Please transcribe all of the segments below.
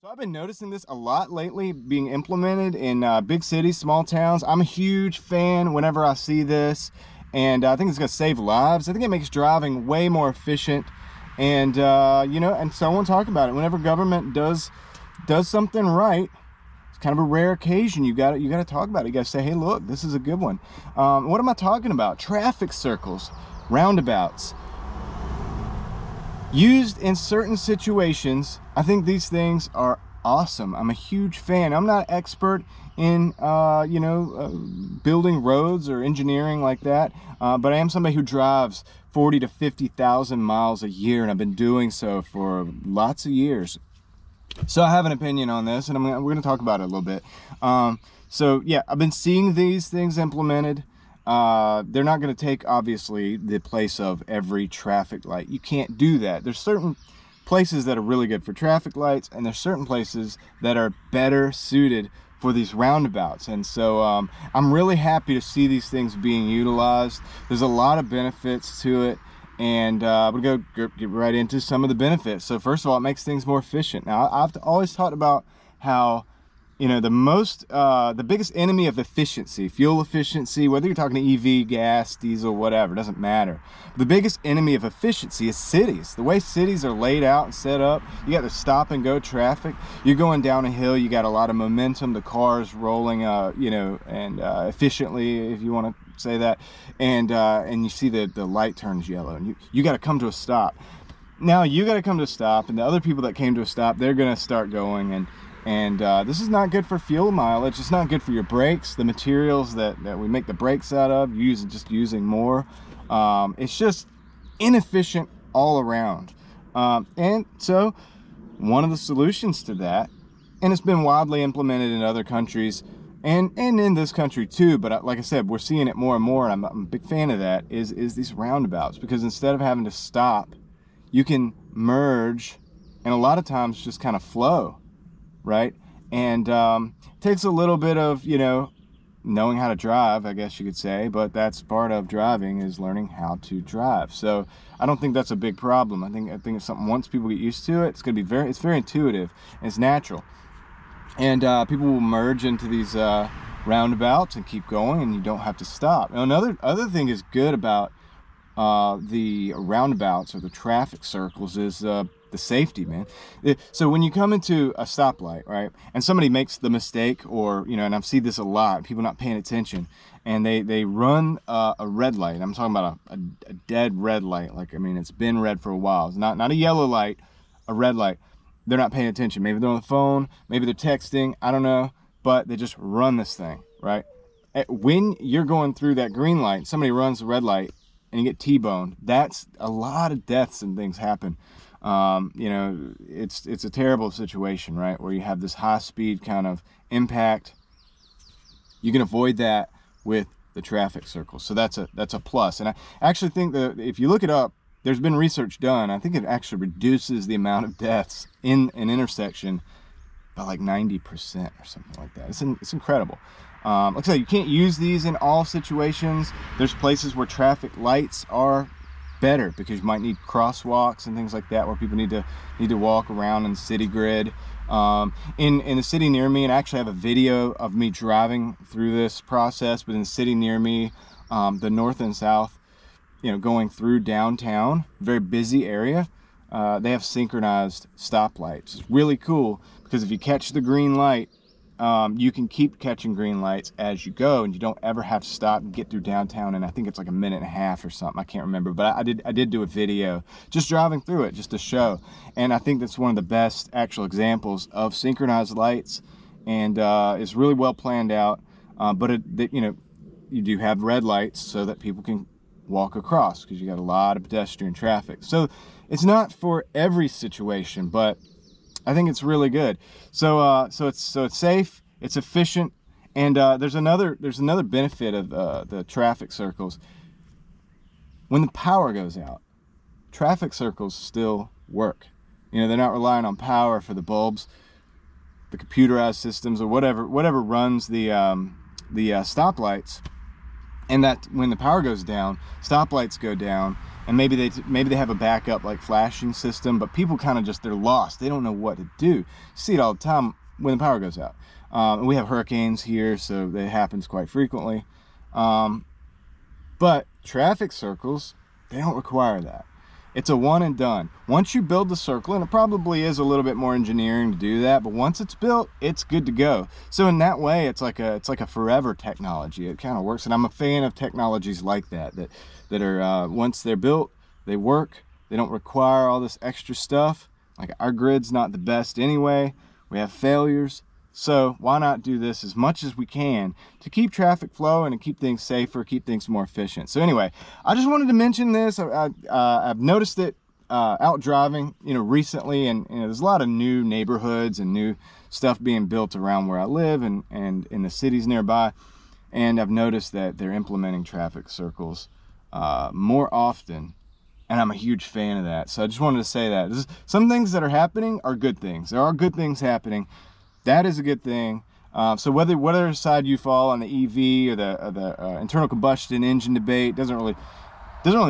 So I've been noticing this a lot lately being implemented in big cities, small towns. I'm a huge fan whenever I see this, and I think it's going to save lives. I think it makes driving way more efficient, and you know, and someone talk about it. Whenever government does something right, it's kind of a rare occasion. You got to talk about it. You got to say, hey, look, this is a good one. What am I talking about? Traffic circles, roundabouts. Used in certain situations, I think these things are awesome. I'm a huge fan. I'm not an expert in, building roads or engineering like that, but I am somebody who drives 40 to 50,000 miles a year, and I've been doing so for lots of years. So I have an opinion on this, and we're going to talk about it a little bit. So yeah, I've been seeing these things implemented. They're not going to take, obviously, the place of every traffic light. You can't do that. There's certain places that are really good for traffic lights, and there's certain places that are better suited for these roundabouts. And so I'm really happy to see these things being utilized. There's a lot of benefits to it, and we'll get right into some of the benefits. So first of all, it makes things more efficient. Now, I've always talked about how, you know, the biggest enemy of efficiency, fuel efficiency, whether you're talking to EV, gas, diesel, whatever, doesn't matter. The biggest enemy of efficiency is cities. The way cities are laid out and set up, you got the stop and go traffic. You're going down a hill, you got a lot of momentum, the car's rolling, efficiently, if you want to say that, and you see the light turns yellow, and you got to come to a stop. Now you got to come to a stop, and the other people that came to a stop, they're going to start going, and this is not good for fuel mileage. It's not good for your brakes, the materials that we make the brakes out of, just using more. It's just inefficient all around. And so one of the solutions to that, and it's been widely implemented in other countries and in this country too, but like I said, we're seeing it more and more, and I'm a big fan of that, is these roundabouts, because instead of having to stop, you can merge and a lot of times just kind of flow. Right? And it takes a little bit of, knowing how to drive, I guess you could say, but that's part of driving, is learning how to drive. So I don't think that's a big problem. I think it's something, once people get used to it, it's going to be it's very intuitive and it's natural. And people will merge into these roundabouts and keep going, and you don't have to stop. Now, other thing is good about the roundabouts or the traffic circles is the safety, man. So when you come into a stoplight, right, and somebody makes the mistake, or and I've seen this a lot, people not paying attention, and they run a red light. I'm talking about a dead red light, it's been red for a while. It's not a yellow light, a red light. They're not paying attention. Maybe they're on the phone, maybe they're texting, I don't know, but they just run this thing, right? When you're going through that green light, somebody runs the red light and you get T-boned, that's a lot of deaths and things happen. It's a terrible situation, right, where you have this high speed kind of impact. You can avoid that with the traffic circle, so that's a plus. And I actually think that if you look it up, there's been research done, I think it actually reduces the amount of deaths in an intersection by like 90% or something like that. It's incredible. Like I said, you can't use these in all situations. There's places where traffic lights are better, because you might need crosswalks and things like that, where people need to walk around in the city grid. In the city near me, and I actually have a video of me driving through this process, but in the city near me, the north and south, going through downtown, very busy area, they have synchronized stoplights. It's really cool, because if you catch the green light, you can keep catching green lights as you go, and you don't ever have to stop and get through downtown. And I think it's like 1.5 minutes or something, I can't remember, but I did do a video just driving through it, just to show. And I think that's one of the best actual examples of synchronized lights, and it's really well planned out. But you do have red lights so that people can walk across, because you got a lot of pedestrian traffic. So it's not for every situation, but I think it's really good. So it's safe, it's efficient, and there's another benefit of the traffic circles. When the power goes out, traffic circles still work. They're not relying on power for the bulbs, the computerized systems, or whatever runs the stoplights. And that when the power goes down, stoplights go down, and maybe they have a backup like flashing system, but people kind of just, they're lost. They don't know what to do. You see it all the time when the power goes out. And we have hurricanes here, so it happens quite frequently. But traffic circles, they don't require that. It's a one and done. Once you build the circle, and it probably is a little bit more engineering to do that, but once it's built, it's good to go. So in that way, it's like a forever technology. It kind of works, and I'm a fan of technologies like that are once they're built, they work. They don't require all this extra stuff. Like, our grid's not the best anyway. We have failures. So why not do this as much as we can to keep traffic flowing and keep things safer, keep things more efficient. So anyway, I just wanted to mention this. I've noticed it out driving, recently, and there's a lot of new neighborhoods and new stuff being built around where I live and in the cities nearby. And I've noticed that they're implementing traffic circles more often, and I'm a huge fan of that. So I just wanted to say that some things that are happening are good things. There are good things happening. That is a good thing. So whether side you fall on the EV or the internal combustion engine debate doesn't really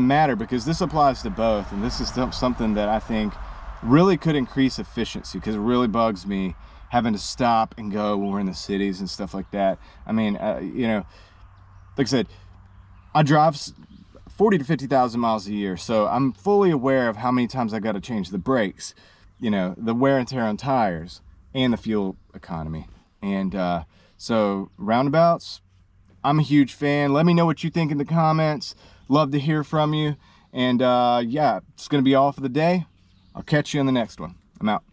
matter, because this applies to both, and this is something that I think really could increase efficiency, because it really bugs me having to stop and go when we're in the cities and stuff like that. I mean, like I said, I drive 40 to 50,000 miles a year, so I'm fully aware of how many times I got to change the brakes, the wear and tear on tires, and the fuel economy. And so roundabouts, I'm a huge fan. Let me know what you think in the comments. Love to hear from you. And yeah, it's gonna be all for the day. I'll catch you in the next one. I'm out.